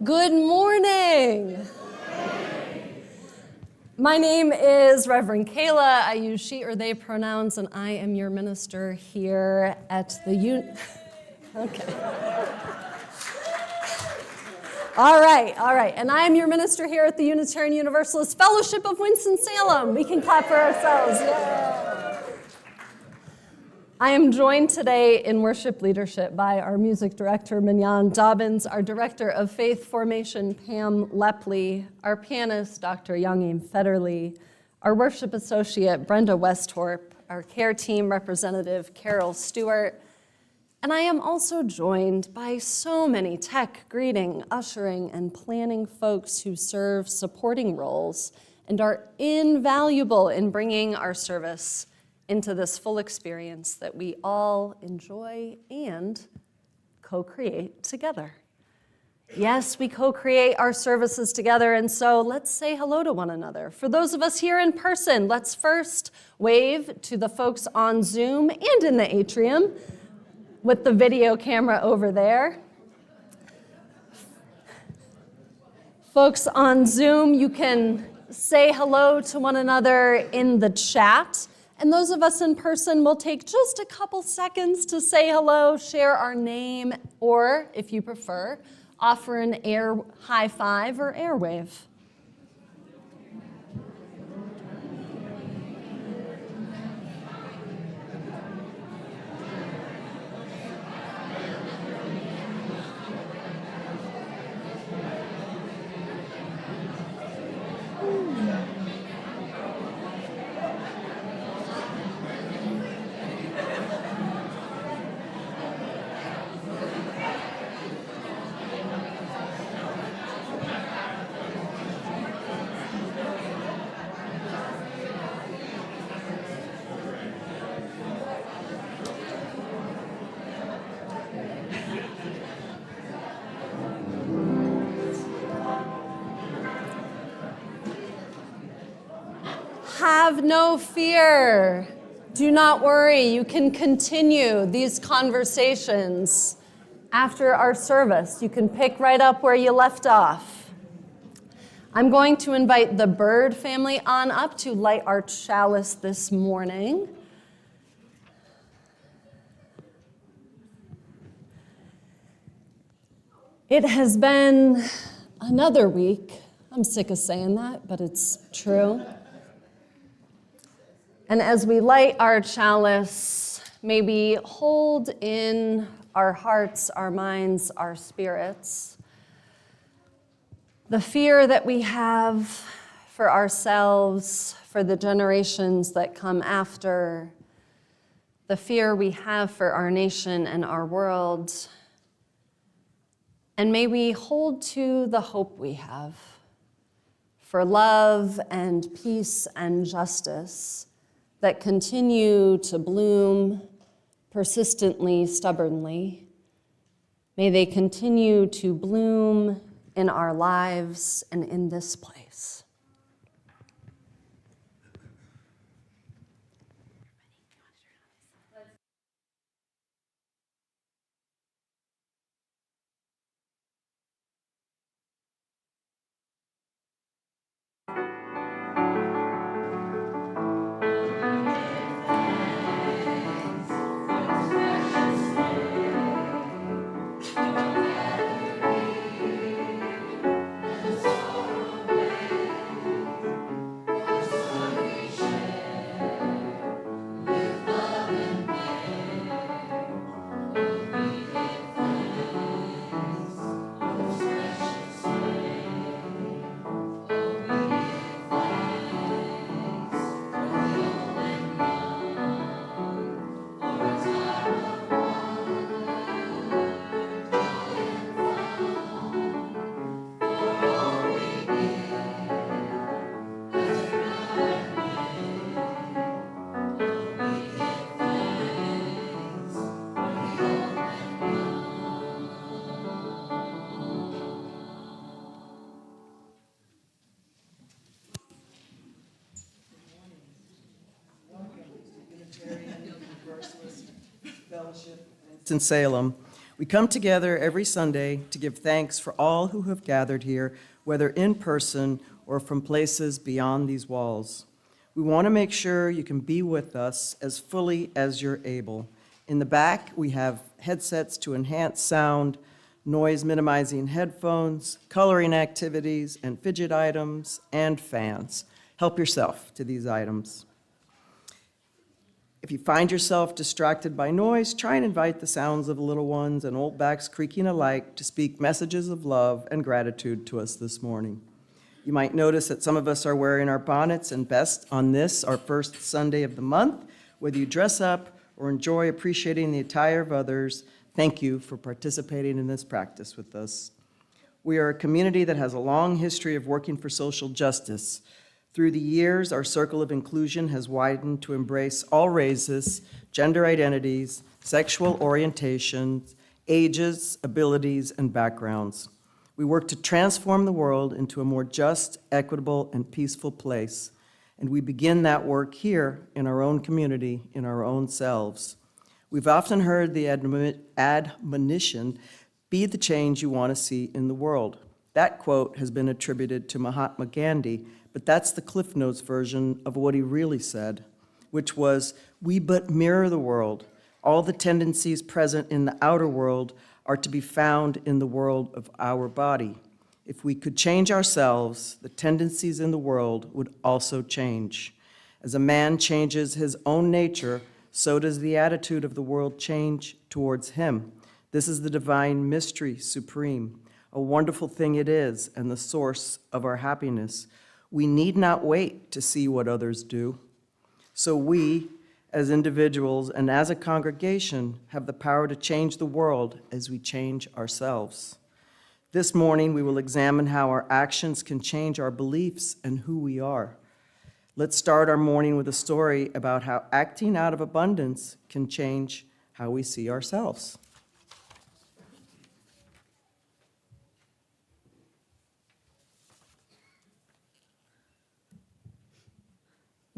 Good morning. My name is Reverend Kayla. I use she or they pronouns, and I am your minister here at the Okay. All right. And I am your minister here at the Unitarian Universalist Fellowship of Winston-Salem. We can clap for ourselves. Yeah. I am joined today in worship leadership by our music director, Mignon Dobbins, our director of faith formation, Pam Lepley, our pianist, Dr. Youngim Federley, our worship associate, Brenda Westhorpe, our care team representative, Carol Stewart, and I am also joined by so many tech, greeting, ushering, and planning folks who serve supporting roles and are invaluable in bringing our service into this full experience that we all enjoy and co-create together. Yes, we co-create our services together, and so let's say hello to one another. For those of us here in person, let's first wave to the folks on Zoom and in the atrium with the video camera over there. Folks on Zoom, you can say hello to one another in the chat. And those of us in person will take just a couple seconds to say hello, share our name, or, if you prefer, offer an air high five or air wave. Have no fear. Do not worry. You can continue these conversations after our service. You can pick right up where you left off. I'm going to invite the Bird family on up to light our chalice this morning. It has been another week. I'm sick of saying that, but it's true. And as we light our chalice, may we hold in our hearts, our minds, our spirits, the fear that we have for ourselves, for the generations that come after, the fear we have for our nation and our world, and may we hold to the hope we have for love and peace and justice that continue to bloom persistently, stubbornly. May they continue to bloom in our lives and in this place. Unitarian Universalist Fellowship, Winston-Salem. We come together every Sunday to give thanks for all who have gathered here, whether in person or from places beyond these walls. We want to make sure you can be with us as fully as you're able. In the back, we have headsets to enhance sound, noise-minimizing headphones, coloring activities, and fidget items, and fans. Help yourself to these items. If you find yourself distracted by noise, try and invite the sounds of little ones and old backs creaking alike to speak messages of love and gratitude to us this morning. You might notice that some of us are wearing our bonnets and vests on this, our first Sunday of the month. Whether you dress up or enjoy appreciating the attire of others, thank you for participating in this practice with us. We are a community that has a long history of working for social justice. Through the years, our circle of inclusion has widened to embrace all races, gender identities, sexual orientations, ages, abilities, and backgrounds. We work to transform the world into a more just, equitable, and peaceful place. And we begin that work here in our own community, in our own selves. We've often heard the admonition, be the change you want to see in the world. That quote has been attributed to Mahatma Gandhi, but that's the Cliff Notes version of what he really said, which was, we but mirror the world. All the tendencies present in the outer world are to be found in the world of our body. If we could change ourselves, the tendencies in the world would also change. As a man changes his own nature, so does the attitude of the world change towards him. This is the divine mystery supreme. A wonderful thing it is, and the source of our happiness. We need not wait to see what others do. So we, as individuals and as a congregation, have the power to change the world as we change ourselves. This morning, we will examine how our actions can change our beliefs and who we are. Let's start our morning with a story about how acting out of abundance can change how we see ourselves.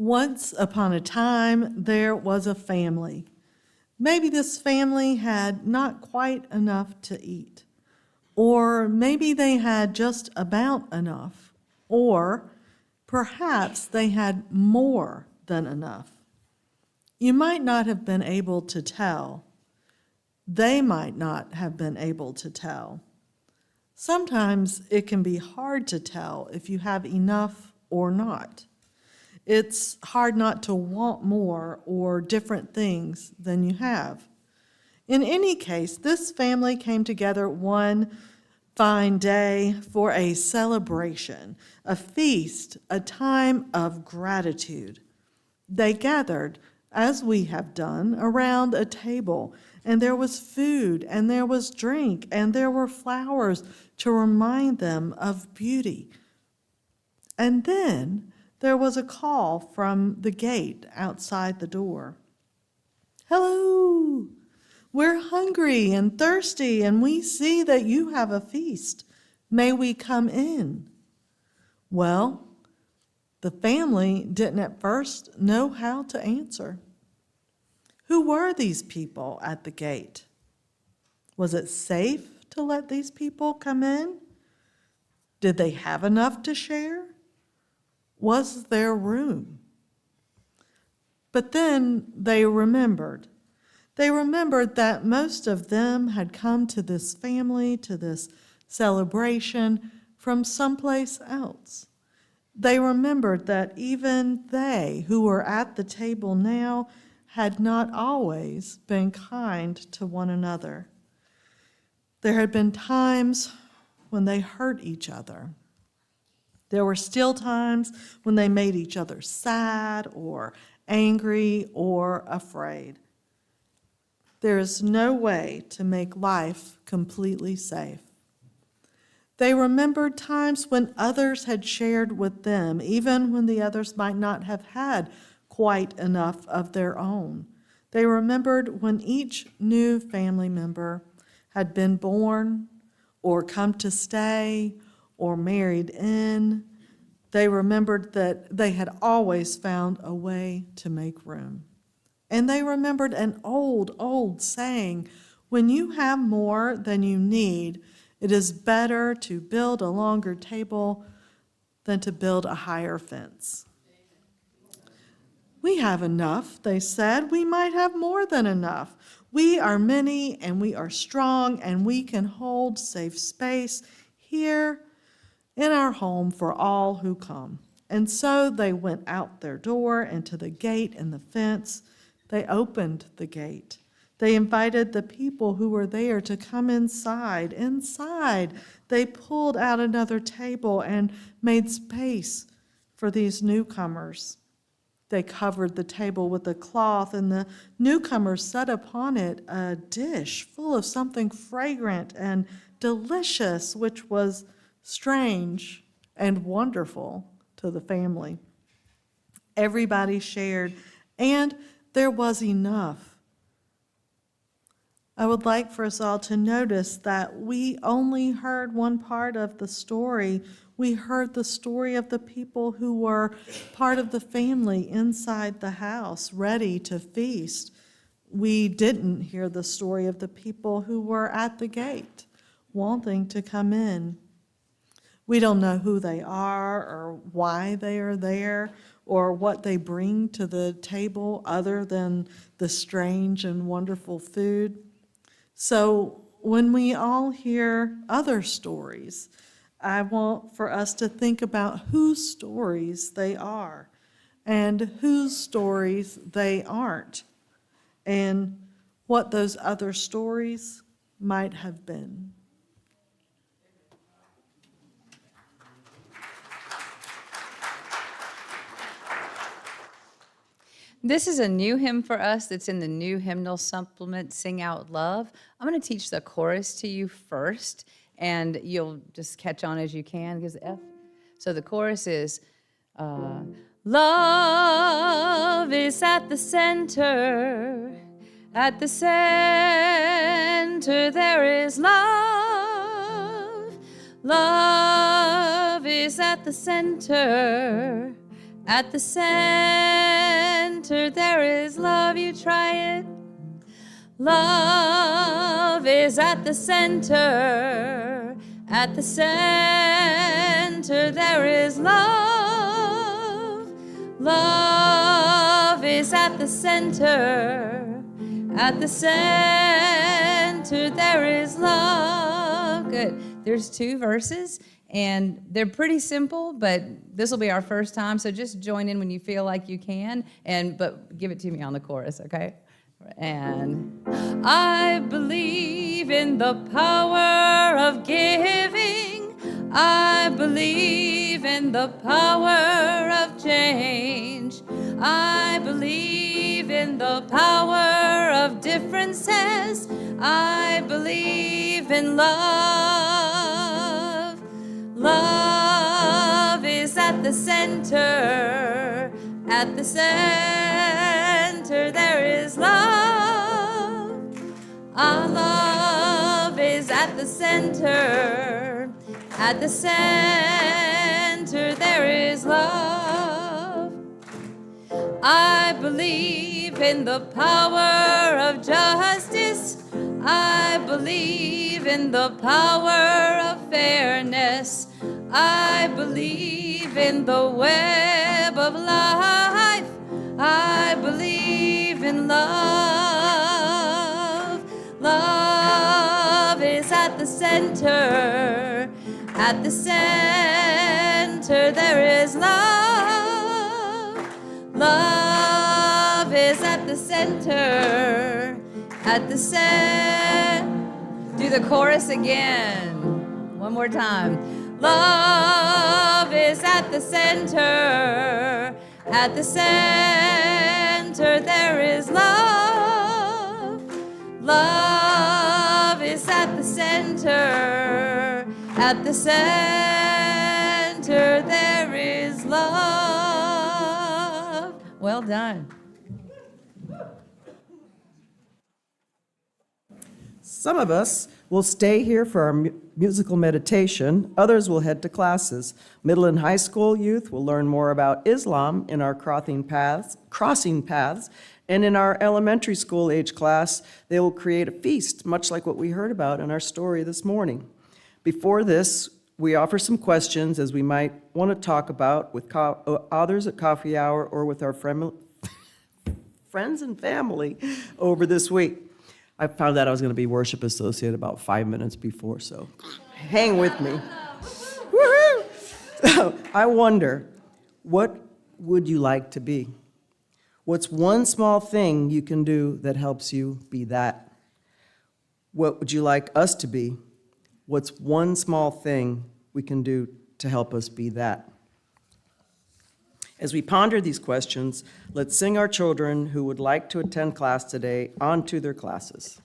Once upon a time, there was a family. Maybe this family had not quite enough to eat, or maybe they had just about enough, or perhaps they had more than enough. You might not have been able to tell. They might not have been able to tell. Sometimes it can be hard to tell if you have enough or not. It's hard not to want more or different things than you have. In any case, this family came together one fine day for a celebration, a feast, a time of gratitude. They gathered, as we have done, around a table, and there was food, and there was drink, and there were flowers to remind them of beauty. And then there was a call from the gate outside the door. Hello, we're hungry and thirsty, and we see that you have a feast. May we come in? Well, the family didn't at first know how to answer. Who were these people at the gate? Was it safe to let these people come in? Did they have enough to share? Was there room? But then they remembered. They remembered that most of them had come to this family, to this celebration, from someplace else. They remembered that even they who were at the table now had not always been kind to one another. There had been times when they hurt each other. There were still times when they made each other sad or angry or afraid. There is no way to make life completely safe. They remembered times when others had shared with them, even when the others might not have had quite enough of their own. They remembered when each new family member had been born or come to stay or married in. They remembered that they had always found a way to make room. And they remembered an old saying, When you have more than you need, it is better to build a longer table than to build a higher fence. We have enough, they said. We might have more than enough. We are many and we are strong and we can hold safe space here in our home for all who come. And so they went out their door and to the gate and the fence. They opened the gate. They invited the people who were there to come inside. Inside, they pulled out another table and made space for these newcomers. They covered the table with a cloth, and the newcomers set upon it a dish full of something fragrant and delicious, which was strange and wonderful to the family. Everybody shared, and there was enough. I would like for us all to notice that we only heard one part of the story. We heard the story of the people who were part of the family inside the house, ready to feast. We didn't hear the story of the people who were at the gate, wanting to come in. We don't know who they are or why they are there or what they bring to the table other than the strange and wonderful food. So when we all hear other stories, I want for us to think about whose stories they are and whose stories they aren't, and what those other stories might have been. This is a new hymn for us that's in the new hymnal supplement, Sing Out Love. I'm going to teach the chorus to you first, and you'll just catch on as you can, because F. So the chorus is, love is at the center there is love. Love is at the center there is love. You try it. Love is at the center there is love. Love is at the center there is love. Good. There's 2 verses, and they're pretty simple, but this will be our first time, so just join in when you feel like you can, but give it to me on the chorus, okay? And I believe in the power of giving. I believe in the power of change. I believe in the power of differences. I believe in love. Love is at the center there is love. Our love is at the center there is love. I believe in the power of justice. I believe in the power of fairness. I believe in the web of life. I believe in love. Love is at the center there is love. Love is at the center Do the chorus again. One more time. Love is at the center there is love. Love is at the center there is love. Well done. Some of us will stay here for our musical meditation, others will head to classes. Middle and high school youth will learn more about Islam in our crossing paths, and in our elementary school age class, they will create a feast, much like what we heard about in our story this morning. Before this, we offer some questions as we might want to talk about with others at coffee hour or with our friends and family over this week. I found out I was going to be worship associate about 5 minutes before, so hang with me. Woo-hoo! So I wonder, what would you like to be? What's one small thing you can do that helps you be that? What would you like us to be? What's one small thing we can do to help us be that? As we ponder these questions, let's sing our children who would like to attend class today on to their classes.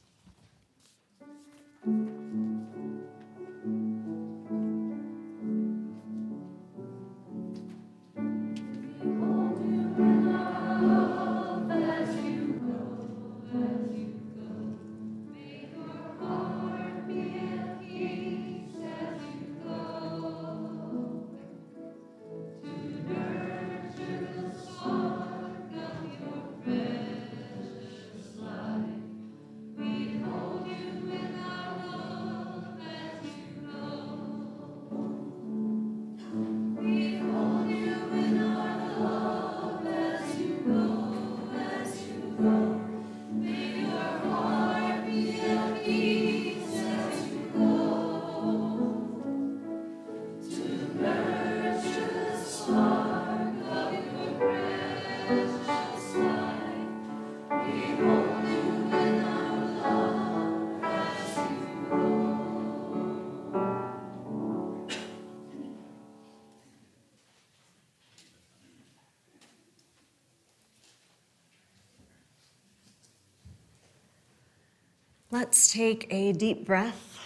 Let's take a deep breath.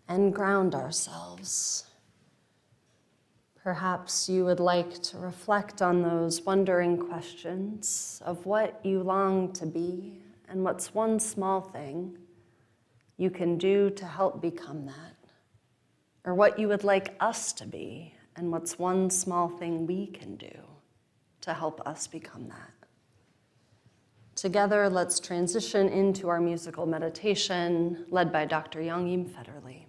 And ground ourselves. Perhaps you would like to reflect on those wondering questions of what you long to be and what's one small thing you can do to help become that, or what you would like us to be and what's one small thing we can do to help us become that. Together, let's transition into our musical meditation led by Dr. Young Federley.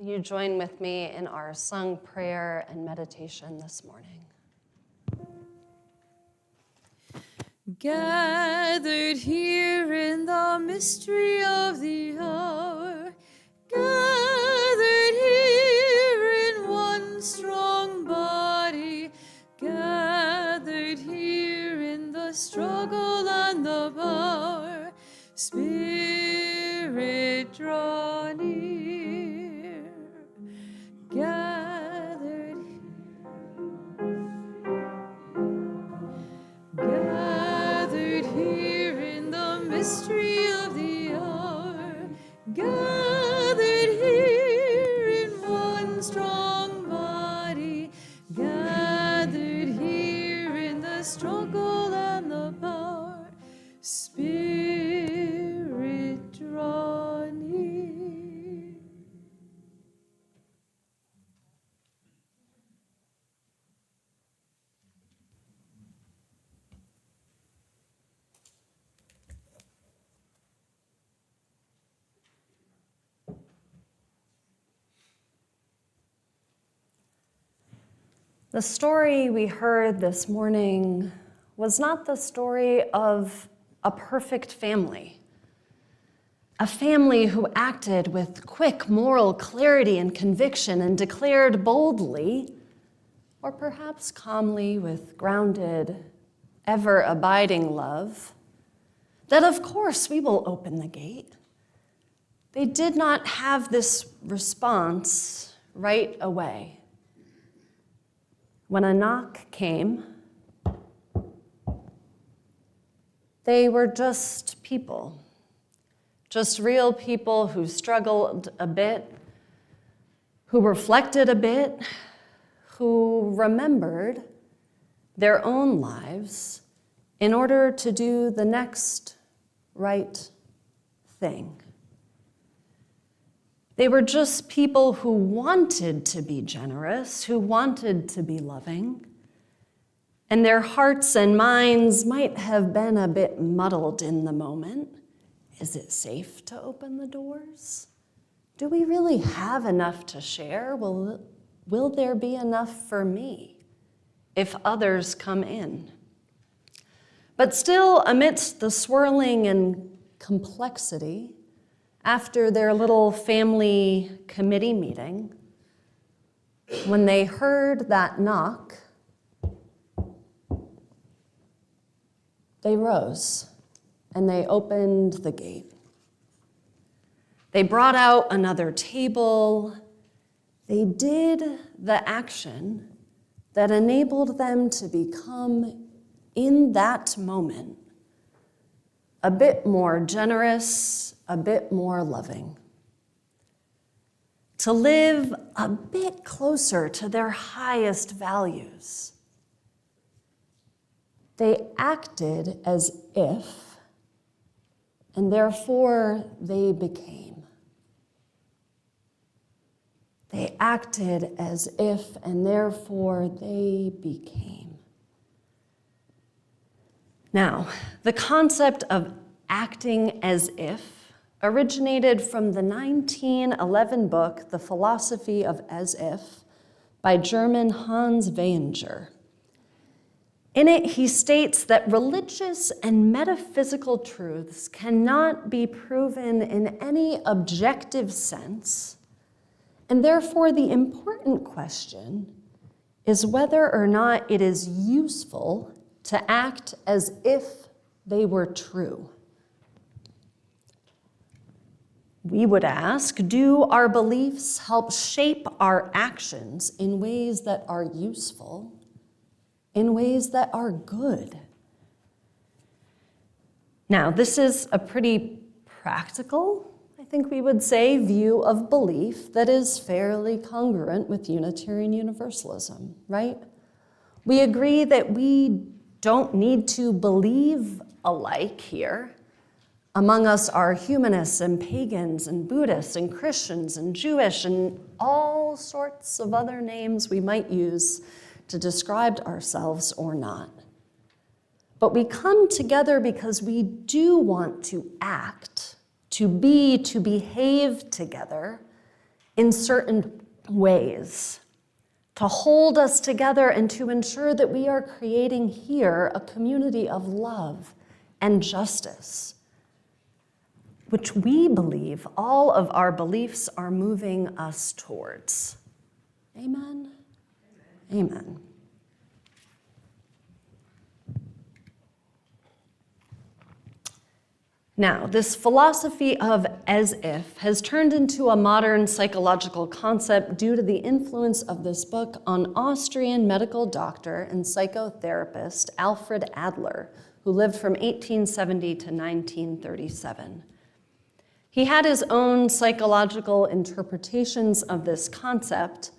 you join with me in our sung prayer and meditation this morning? Gathered here in the mystery of the hour, gathered here in one strong body, gathered here in the struggle and the power, Spirit, draw near. Gathered here in the mystery of the hour, gathered here in one strong body, gathered here in the struggle and the power, Spirit, draw near. The story we heard this morning was not the story of a perfect family, a family who acted with quick moral clarity and conviction and declared boldly, or perhaps calmly with grounded, ever-abiding love, that of course we will open the gate. They did not have this response right away. When a knock came, they were just people, just real people who struggled a bit, who reflected a bit, who remembered their own lives in order to do the next right thing. They were just people who wanted to be generous, who wanted to be loving, and their hearts and minds might have been a bit muddled in the moment. Is it safe to open the doors? Do we really have enough to share? Will there be enough for me if others come in? But still, amidst the swirling and complexity, after their little family committee meeting, when they heard that knock, they rose and they opened the gate. They brought out another table. They did the action that enabled them to become, in that moment, a bit more generous, a bit more loving, to live a bit closer to their highest values. They acted as if, and therefore they became. They acted as if, and therefore they became. Now, the concept of acting as if originated from the 1911 book, The Philosophy of As If, by German Hans Wenger. In it, he states that religious and metaphysical truths cannot be proven in any objective sense, and therefore the important question is whether or not it is useful to act as if they were true. We would ask, do our beliefs help shape our actions in ways that are useful, in ways that are good? Now, this is a pretty practical, I think we would say, view of belief that is fairly congruent with Unitarian Universalism, right? We agree that we don't need to believe alike here. Among us are humanists and pagans and Buddhists and Christians and Jewish and all sorts of other names we might use to describe ourselves or not. But we come together because we do want to act, to be, to behave together in certain ways, to hold us together and to ensure that we are creating here a community of love and justice, which we believe all of our beliefs are moving us towards. Amen? Amen. Now, this philosophy of as if has turned into a modern psychological concept due to the influence of this book on Austrian medical doctor and psychotherapist Alfred Adler, who lived from 1870 to 1937. He had his own psychological interpretations of this concept,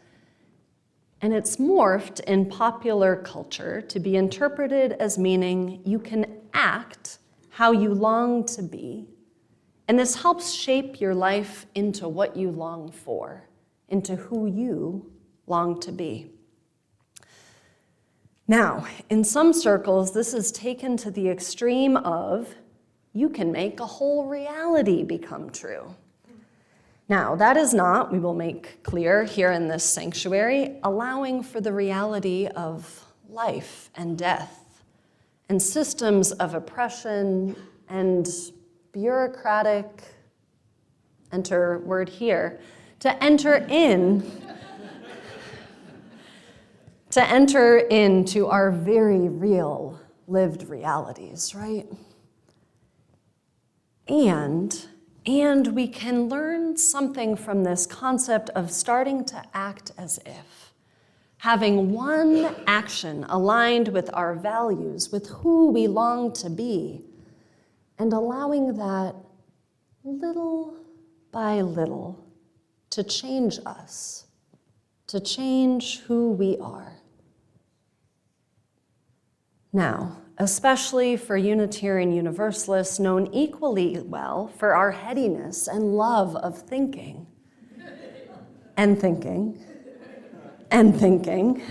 and it's morphed in popular culture to be interpreted as meaning you can act how you long to be, and this helps shape your life into what you long for, into who you long to be. Now, in some circles, this is taken to the extreme of you can make a whole reality become true. Now, that is not, we will make clear here in this sanctuary, allowing for the reality of life and death, and systems of oppression and bureaucratic, enter word here, to enter into our very real lived realities, right? And we can learn something from this concept of starting to act as if. Having one action aligned with our values, with who we long to be, and allowing that little by little to change us, to change who we are. Now, especially for Unitarian Universalists, known equally well for our headiness and love of thinking, and thinking, and thinking,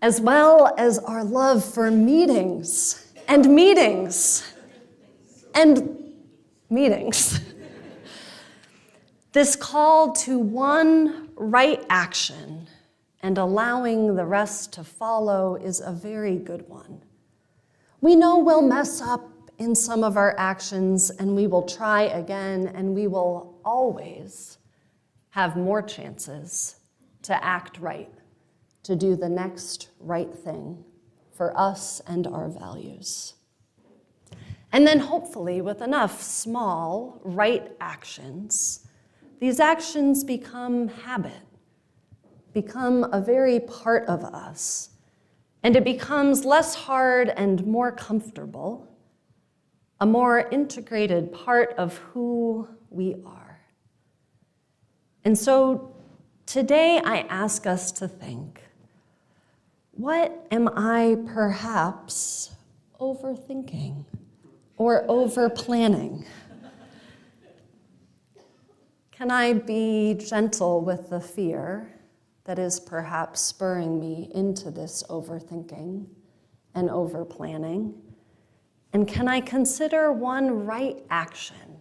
as well as our love for meetings and meetings and meetings. This call to one right action and allowing the rest to follow is a very good one. We know we'll mess up in some of our actions, and we will try again, and we will always have more chances to act right, to do the next right thing for us and our values. And then hopefully with enough small right actions, these actions become habit, become a very part of us, and it becomes less hard and more comfortable, a more integrated part of who we are. And so today, I ask us to think, what am I perhaps overthinking or over-planning? Can I be gentle with the fear that is perhaps spurring me into this overthinking and over-planning? And can I consider one right action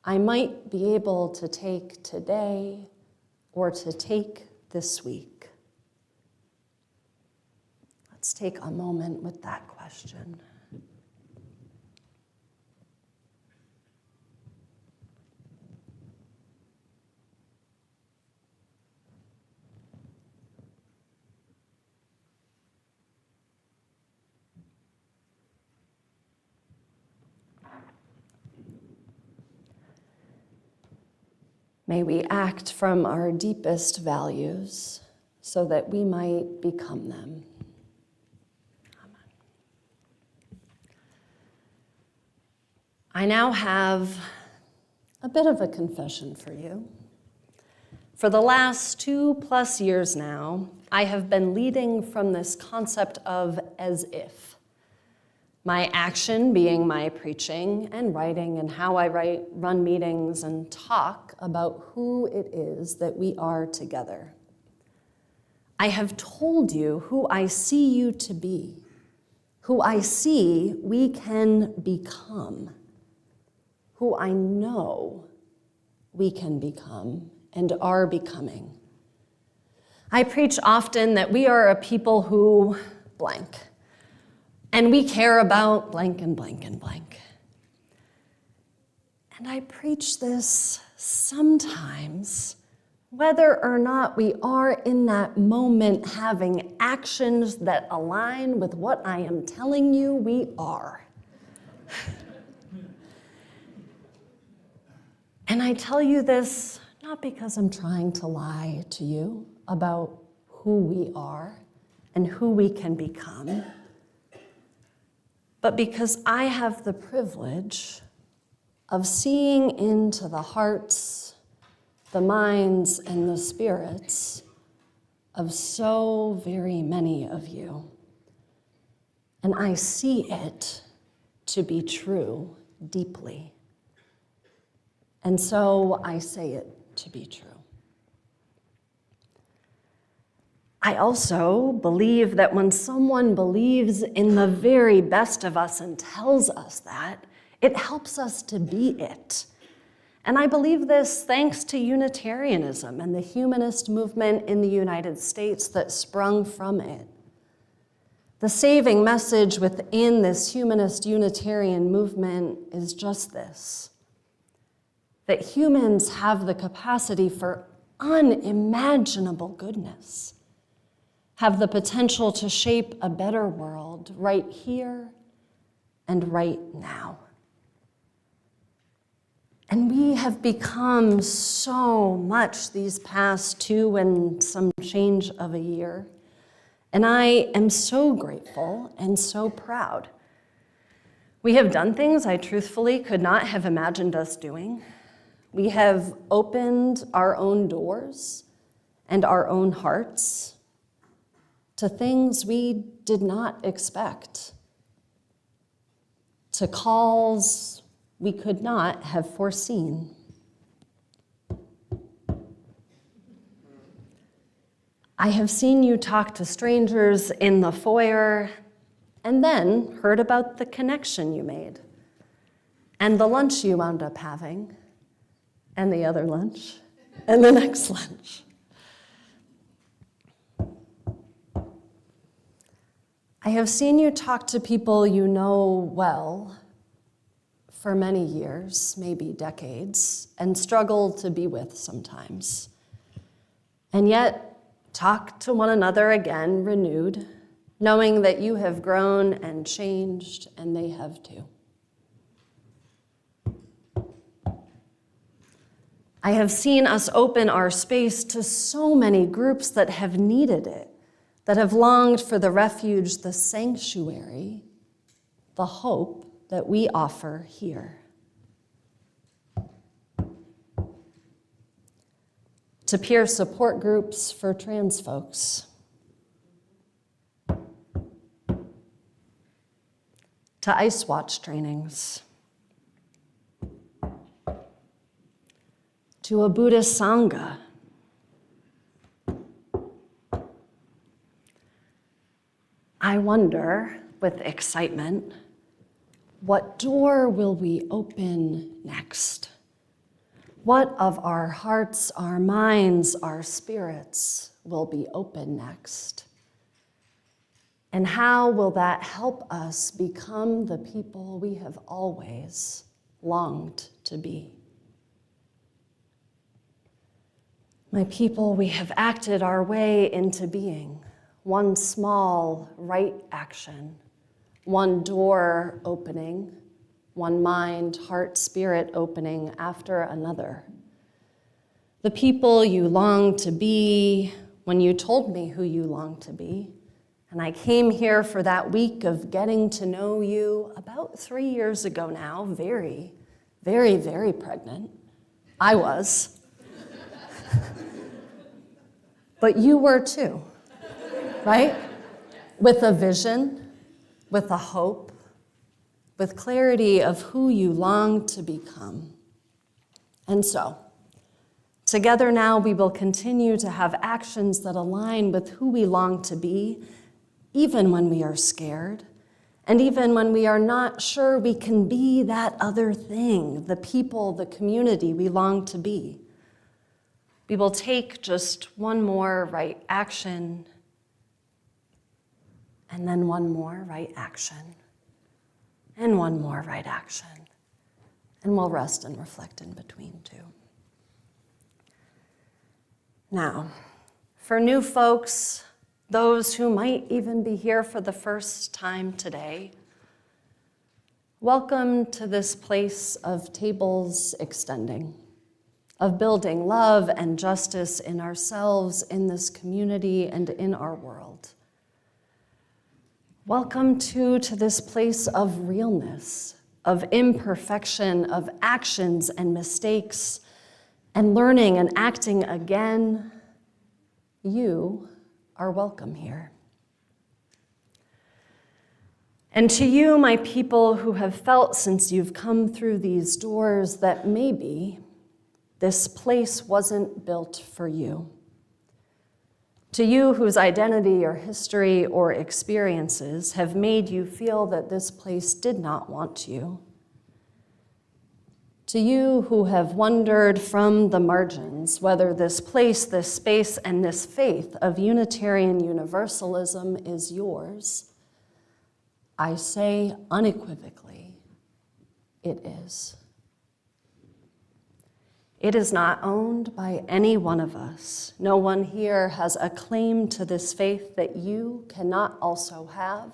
I might be able to take today or to take this week? Let's take a moment with that question. May we act from our deepest values so that we might become them. Amen. I now have a bit of a confession for you. For the last 2+ years now, I have been leading from this concept of as if. My action being my preaching and writing and how I run meetings and talk about who it is that we are together. I have told you who I see you to be, who I see we can become, who I know we can become and are becoming. I preach often that we are a people who blank, and we care about blank and blank and blank. And I preach this sometimes, whether or not we are in that moment having actions that align with what I am telling you we are. And I tell you this not because I'm trying to lie to you about who we are and who we can become, but because I have the privilege of seeing into the hearts, the minds, and the spirits of so very many of you. And I see it to be true deeply. And so I say it to be true. I also believe that when someone believes in the very best of us and tells us that, it helps us to be it. And I believe this thanks to Unitarianism and the humanist movement in the United States that sprung from it. The saving message within this humanist Unitarian movement is just this: that humans have the capacity for unimaginable goodness, have the potential to shape a better world right here and right now. And we have become so much these past 2 and some change of a year. And I am so grateful and so proud. We have done things I truthfully could not have imagined us doing. We have opened our own doors and our own hearts to things we did not expect, to calls we could not have foreseen. I have seen you talk to strangers in the foyer and then heard about the connection you made and the lunch you wound up having and the other lunch and the next lunch. I have seen you talk to people you know well for many years, maybe decades, and struggle to be with sometimes. And yet, talk to one another again, renewed, knowing that you have grown and changed, and they have too. I have seen us open our space to so many groups that have needed it, that have longed for the refuge, the sanctuary, the hope that we offer here. To peer support groups for trans folks. To Ice Watch trainings. To a Buddhist Sangha. I wonder, with excitement, what door will we open next? What of our hearts, our minds, our spirits will be open next? And how will that help us become the people we have always longed to be? My people, we have acted our way into being, one small right action, one door opening, one mind, heart, spirit opening after another. The people you longed to be when you told me who you longed to be. And I came here for that week of getting to know you about 3 years ago now, very, very, very pregnant. I was. But you were too, right? With a vision, with a hope, with clarity of who you long to become. And so, together now we will continue to have actions that align with who we long to be, even when we are scared, and even when we are not sure we can be that other thing, the people, the community we long to be. we will take just one more right action, and then one more right action, and one more right action, and we'll rest and reflect in between too. Now, for new folks, those who might even be here for the first time today, welcome to this place of tables extending, of building love and justice in ourselves, in this community, and in our world. Welcome to this place of realness, of imperfection, of actions and mistakes, and learning and acting again. You are welcome here. And to you, my people who have felt since you've come through these doors that maybe this place wasn't built for you. To you whose identity or history or experiences have made you feel that this place did not want you. To you who have wondered from the margins whether this place, this space, and this faith of Unitarian Universalism is yours, I say unequivocally, it is. It is not owned by any one of us. No one here has a claim to this faith that you cannot also have,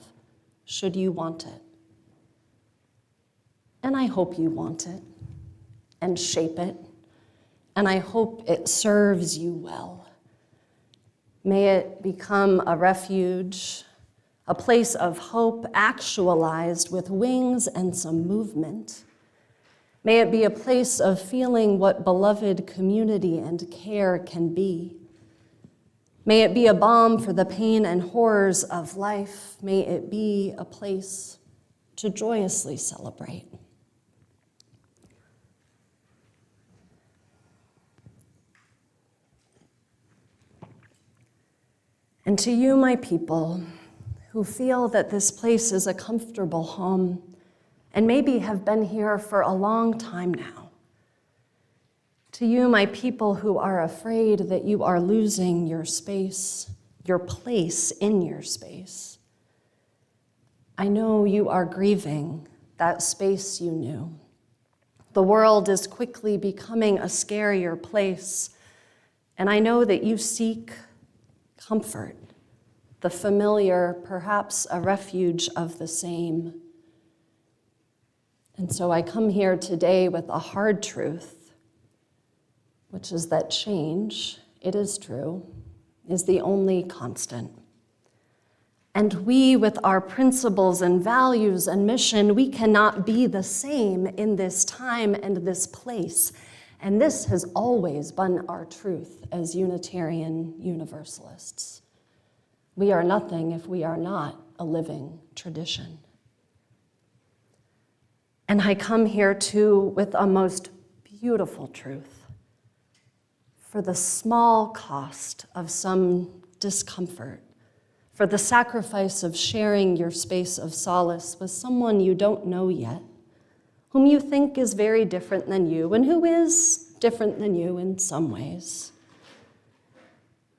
should you want it. And I hope you want it and shape it, and I hope it serves you well. May it become a refuge, a place of hope actualized with wings and some movement. May it be a place of feeling what beloved community and care can be. May it be a balm for the pain and horrors of life. May it be a place to joyously celebrate. And to you, my people, who feel that this place is a comfortable home and maybe have been here for a long time now. To you, my people who are afraid that you are losing your space, your place in your space. I know you are grieving that space you knew. The world is quickly becoming a scarier place, and I know that you seek comfort, the familiar, perhaps a refuge of the same. And so I come here today with a hard truth, which is that change, it is true, is the only constant. And we, with our principles and values and mission, we cannot be the same in this time and this place. And this has always been our truth as Unitarian Universalists. We are nothing if we are not a living tradition. And I come here too with a most beautiful truth. For the small cost of some discomfort, for the sacrifice of sharing your space of solace with someone you don't know yet, whom you think is very different than you, and who is different than you in some ways.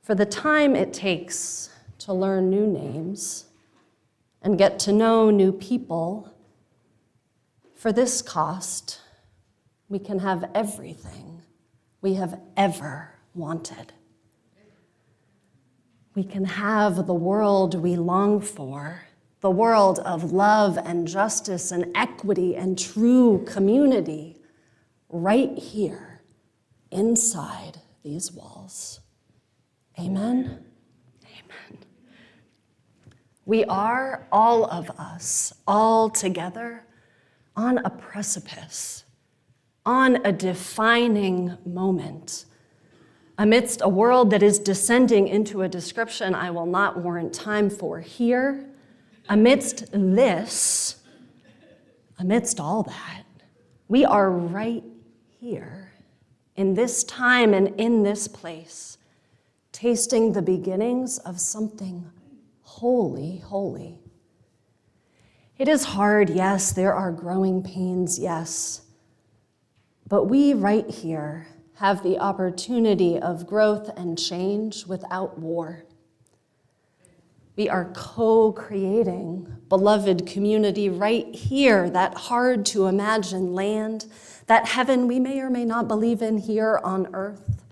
For the time it takes to learn new names and get to know new people, for this cost, we can have everything we have ever wanted. We can have the world we long for, the world of love and justice and equity and true community, right here inside these walls. Amen? Amen. We are, all of us, all together, on a precipice, on a defining moment, amidst a world that is descending into a description I will not warrant time for here. Amidst this, amidst all that, we are right here, in this time and in this place, tasting the beginnings of something holy, holy. It is hard, yes, there are growing pains, yes, but we right here have the opportunity of growth and change without war. We are co-creating beloved community right here, that hard to imagine land, that heaven we may or may not believe in here on earth,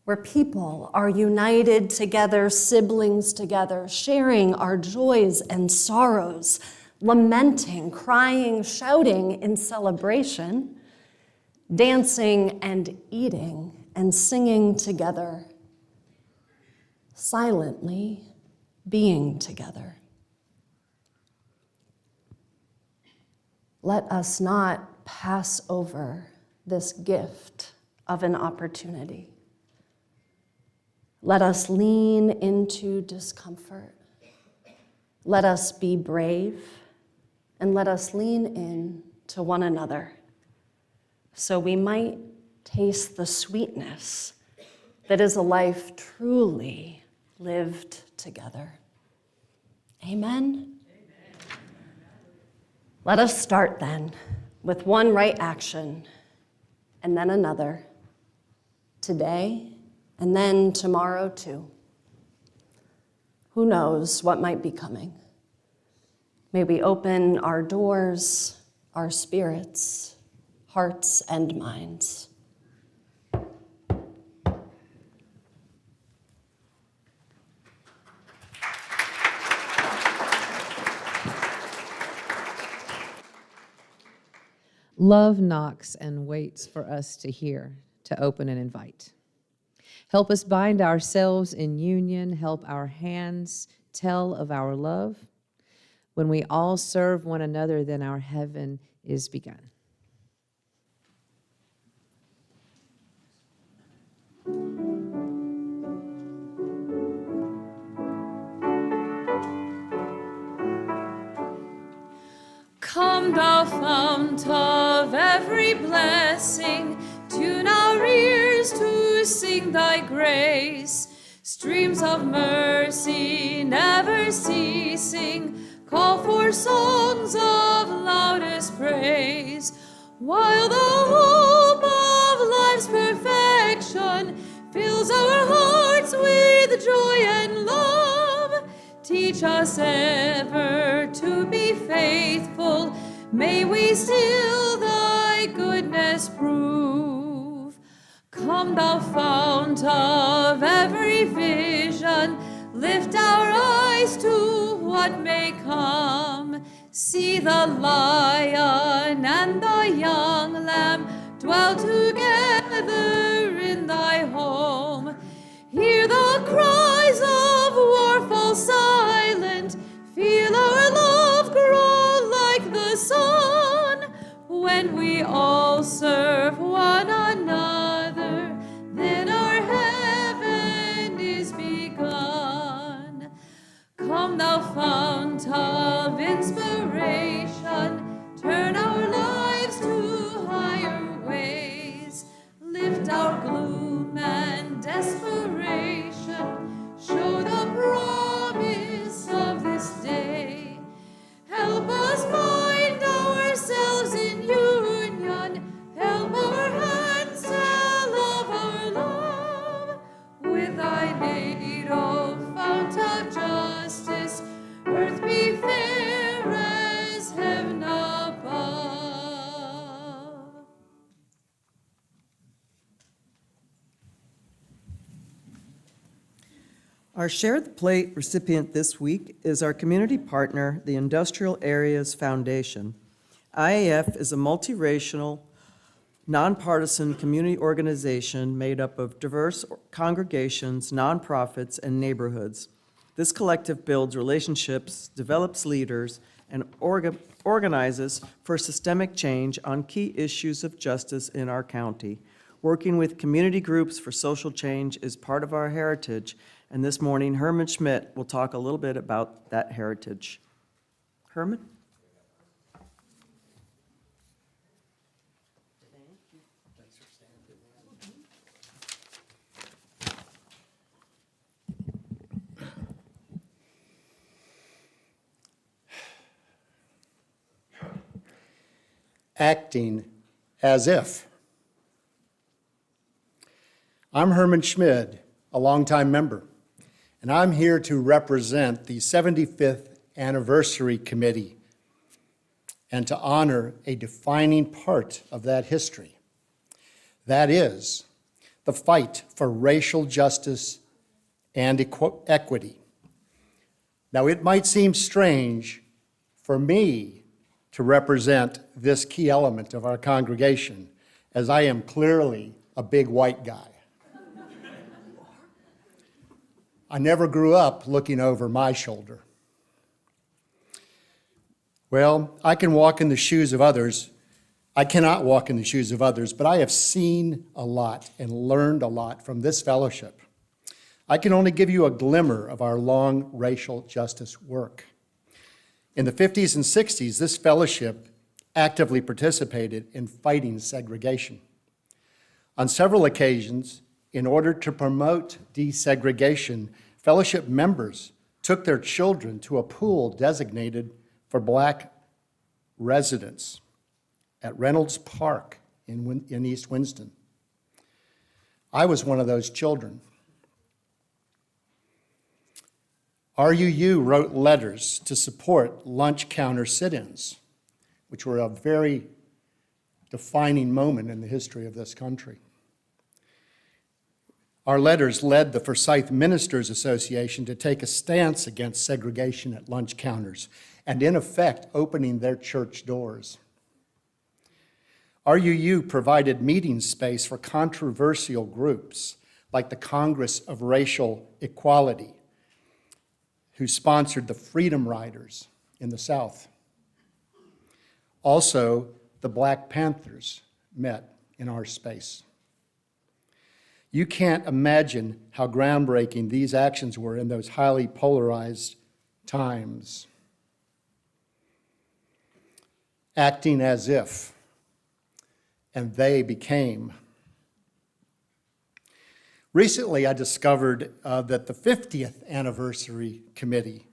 where people are united together, siblings together, sharing our joys and sorrows, lamenting, crying, shouting in celebration, dancing and eating and singing together, silently being together. Let us not pass over this gift of an opportunity. Let us lean into discomfort. Let us be brave, and let us lean in to one another so we might taste the sweetness that is a life truly lived together. Amen? Let us start then with one right action and then another, today and then tomorrow too. Who knows what might be coming? May we open our doors, our spirits, hearts, and minds. Love knocks and waits for us to hear, to open and invite. Help us bind ourselves in union. Help our hands tell of our love. When we all serve one another, then our heaven is begun. Come, thou fount of every blessing, tune our ears to sing thy grace. Streams of mercy never ceasing, call for songs of loudest praise. While the hope of life's perfection fills our hearts with joy and love, teach us ever to be faithful. May we still thy goodness prove. Come, thou fount of every vision, lift our eyes to what may come. See the lion and the young lamb dwell together in thy home. Hear the cries of war fall silent, feel our love grow like the sun. When we all serve one another, then our heaven is begun. Come, thou fount of inspiration, turn our lives to higher ways. Lift our gloom and desperation, show the promise of this day. Help us bind ourselves in union, help our hands tell of our love. With thine aid, O fount of justice, earth be fair as heaven above. Our Share the Plate recipient this week is our community partner, the Industrial Areas Foundation. IAF is a multiracial, nonpartisan community organization made up of diverse congregations, nonprofits, and neighborhoods. This collective builds relationships, develops leaders, and organizes for systemic change on key issues of justice in our county. Working with community groups for social change is part of our heritage, and this morning Herman Schmidt will talk a little bit about that heritage. Herman? Acting as if. I'm Herman Schmid, a longtime member, and I'm here to represent the 75th Anniversary Committee and to honor a defining part of that history. That is, the fight for racial justice and equity. Now, it might seem strange for me to represent this key element of our congregation, as I am clearly a big white guy. I never grew up looking over my shoulder. Well, I can walk in the shoes of others. I cannot walk in the shoes of others, but I have seen a lot and learned a lot from this fellowship. I can only give you a glimmer of our long racial justice work. In the 50s and 60s, this fellowship actively participated in fighting segregation. On several occasions, in order to promote desegregation, fellowship members took their children to a pool designated for Black residents at Reynolds Park in East Winston. I was one of those children. RUU wrote letters to support lunch counter sit-ins, which were a very defining moment in the history of this country. Our letters led the Forsyth Ministers Association to take a stance against segregation at lunch counters and, in effect, opening their church doors. RUU provided meeting space for controversial groups like the Congress of Racial Equality, who sponsored the Freedom Riders in the South. Also, the Black Panthers met in our space. You can't imagine how groundbreaking these actions were in those highly polarized times. Acting as if, and they became. Recently, I discovered that the 50th Anniversary Committee,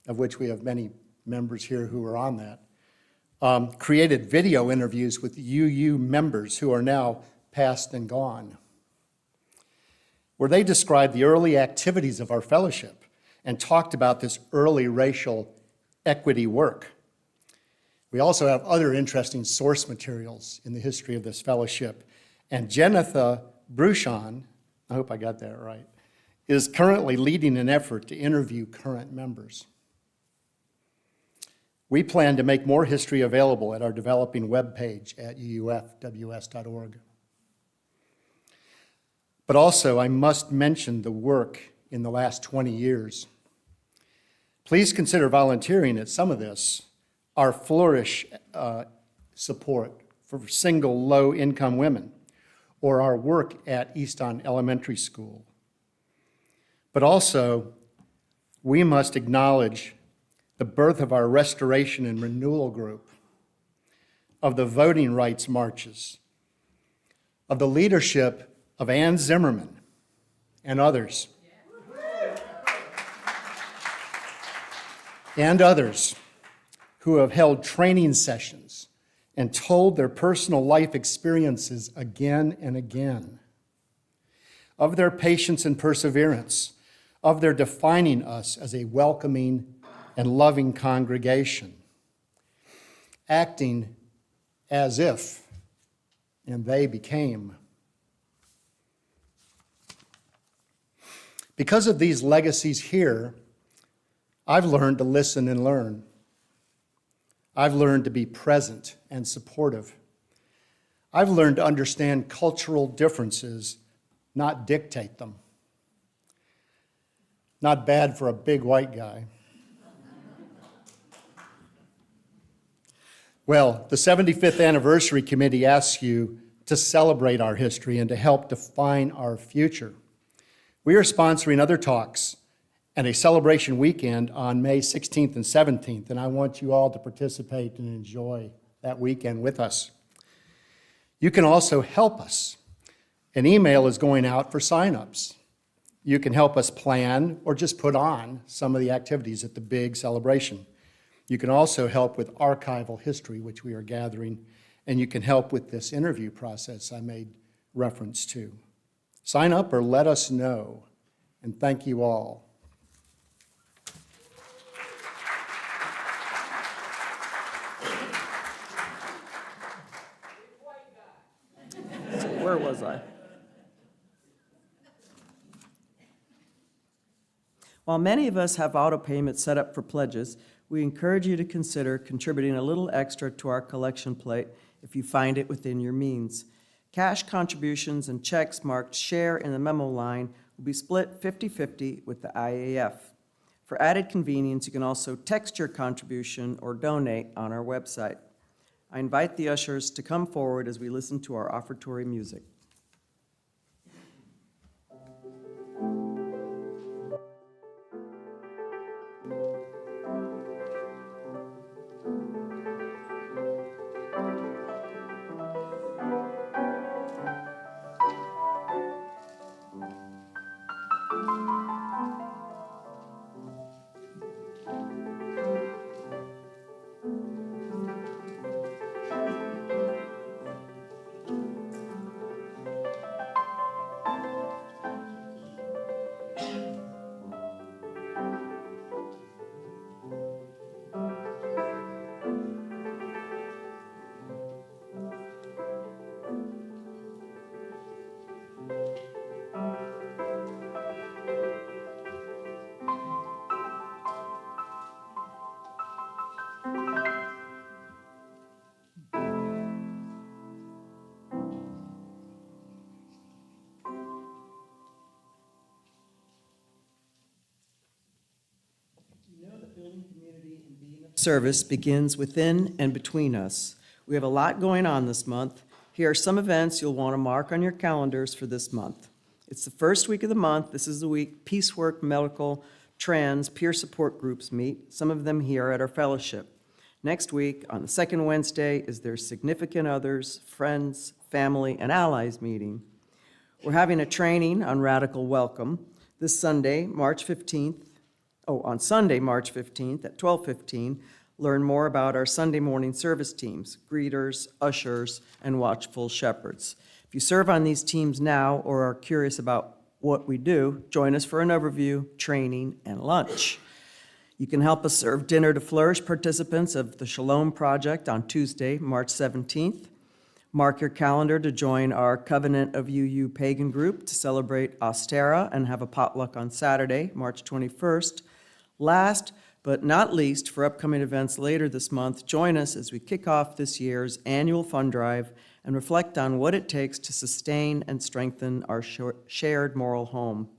of which we have many members here who are on that, created video interviews with UU members who are now past and gone, where they described the early activities of our fellowship and talked about this early racial equity work. We also have other interesting source materials in the history of this fellowship. And Jennifer Bruchon, I hope I got that right, is currently leading an effort to interview current members. We plan to make more history available at our developing webpage at uufws.org. But also, I must mention the work in the last 20 years. Please consider volunteering at some of this. Our Flourish support for single low-income women, or our work at Easton Elementary School. But also, we must acknowledge the birth of our Restoration and Renewal Group, of the voting rights marches, of the leadership of Ann Zimmerman and others, who have held training sessions and told their personal life experiences again and again, of their patience and perseverance, of their defining us as a welcoming and loving congregation, acting as if, and they became. Because of these legacies here, I've learned to listen and learn. I've learned to be present and supportive. I've learned to understand cultural differences, not dictate them. Not bad for a big white guy. Well, the 75th Anniversary Committee asks you to celebrate our history and to help define our future. We are sponsoring other talks and a celebration weekend on May 16th and 17th, and I want you all to participate and enjoy that weekend with us. You can also help us. An email is going out for signups. You can help us plan or just put on some of the activities at the big celebration. You can also help with archival history, which we are gathering, and you can help with this interview process I made reference to. Sign up or let us know. And thank you all. So where was I? While many of us have auto payments set up for pledges, we encourage you to consider contributing a little extra to our collection plate if you find it within your means. Cash contributions and checks marked share in the memo line will be split 50-50 with the IAF. For added convenience, you can also text your contribution or donate on our website. I invite the ushers to come forward as we listen to our offertory music. Service begins within and between us. We have a lot going on this month. Here are some events you'll want to mark on your calendars for this month. It's the first week of the month. This is the week Peacework, Medical, Trans, peer support groups meet, some of them here at our fellowship. Next week, on the second Wednesday, is their significant others, friends, family, and allies meeting. We're having a training on radical welcome this Sunday, March 15th. On Sunday, March 15th at 12:15, learn more about our Sunday morning service teams, greeters, ushers, and watchful shepherds. If you serve on these teams now or are curious about what we do, join us for an overview, training, and lunch. You can help us serve Dinner to Flourish participants of the Shalom Project on Tuesday, March 17th. Mark your calendar to join our Covenant of UU pagan group to celebrate Ostera and have a potluck on Saturday, March 21st. Last but not least, for upcoming events later this month, join us as we kick off this year's annual fund drive and reflect on what it takes to sustain and strengthen our shared moral home.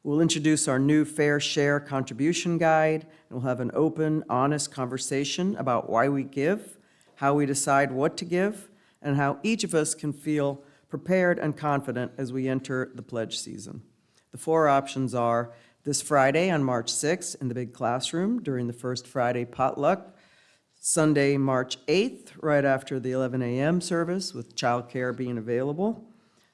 We'll introduce our new Fair Share contribution guide, and we'll have an open, honest conversation about why we give, how we decide what to give, and how each of us can feel prepared and confident as we enter the pledge season. The four options are this Friday on March 6th in the big classroom during the first Friday potluck, Sunday, March 8th, right after the 11 a.m. service with childcare being available,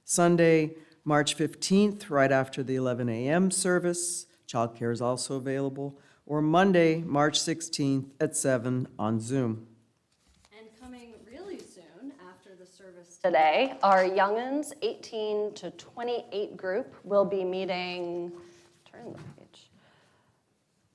Sunday, March 15th, right after the 11 a.m. service, childcare is also available, or Monday, March 16th at 7 on Zoom. And coming really soon after the service today, our young'uns 18 to 28 group will be meeting, turn the page,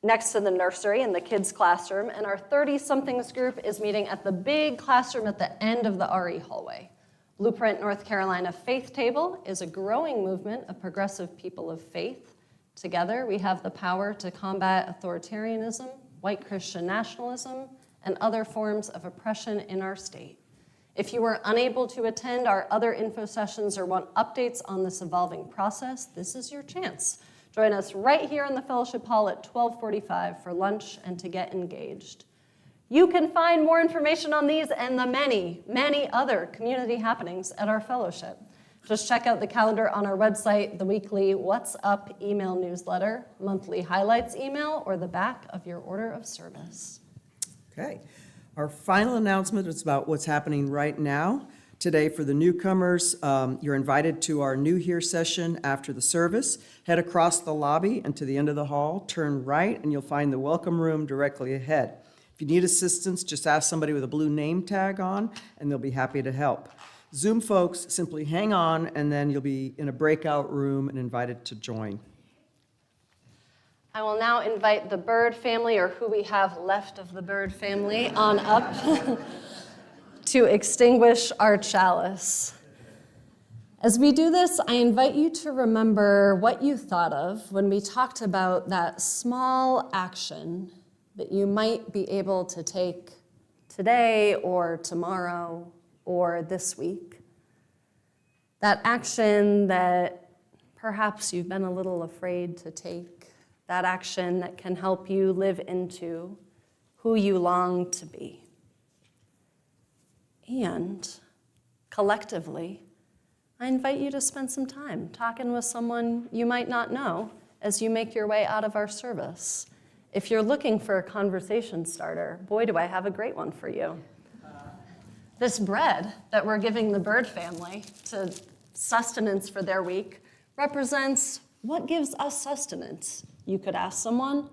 next to the nursery in the kids' classroom, and our 30-somethings group is meeting at the big classroom at the end of the RE hallway. Blueprint North Carolina Faith Table is a growing movement of progressive people of faith. Together, we have the power to combat authoritarianism, white Christian nationalism, and other forms of oppression in our state. If you were unable to attend our other info sessions or want updates on this evolving process, this is your chance. Join us right here in the fellowship hall at 12:45 for lunch and to get engaged. You can find more information on these and the many, many other community happenings at our fellowship. Just check out the calendar on our website, the weekly What's Up email newsletter, monthly highlights email, or the back of your order of service. Okay. Our final announcement is about what's happening right now. Today, for the newcomers, you're invited to our New Here session after the service. Head across the lobby and to the end of the hall, turn right, and you'll find the welcome room directly ahead. If you need assistance, just ask somebody with a blue name tag on, and they'll be happy to help. Zoom folks, simply hang on, and then you'll be in a breakout room and invited to join. I will now invite the Bird family, or who we have left of the Bird family, on up to extinguish our chalice. As we do this, I invite you to remember what you thought of when we talked about that small action that you might be able to take today or tomorrow or this week. That action that perhaps you've been a little afraid to take. That action that can help you live into who you long to be. And collectively, I invite you to spend some time talking with someone you might not know as you make your way out of our service. If you're looking for a conversation starter, boy, do I have a great one for you. This bread that we're giving the Bird family to sustenance for their week represents what gives us sustenance. You could ask someone,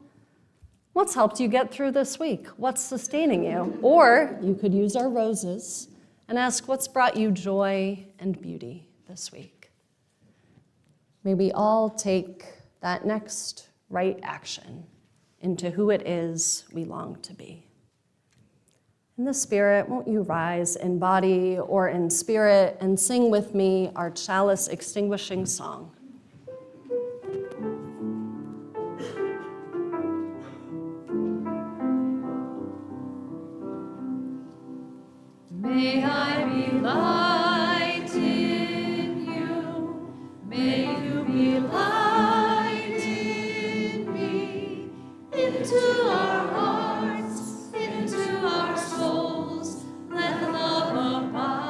what's helped you get through this week? What's sustaining you? Or you could use our roses and ask, what's brought you joy and beauty this week? May we all take that next right action into who it is we long to be. In the spirit, won't you rise in body or in spirit and sing with me our chalice extinguishing song? May I be light in you, may you be light in me, into our hearts, into our souls, let love abide.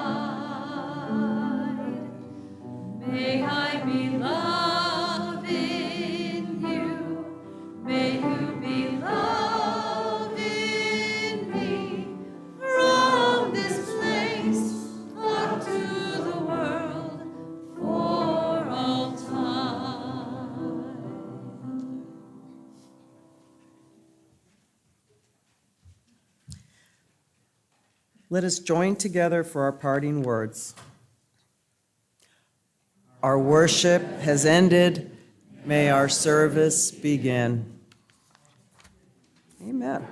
May I be love in you, may you be love in me, from this place out to the world for all time. Let us join together for our parting words. Our worship has ended. May our service begin. Amen.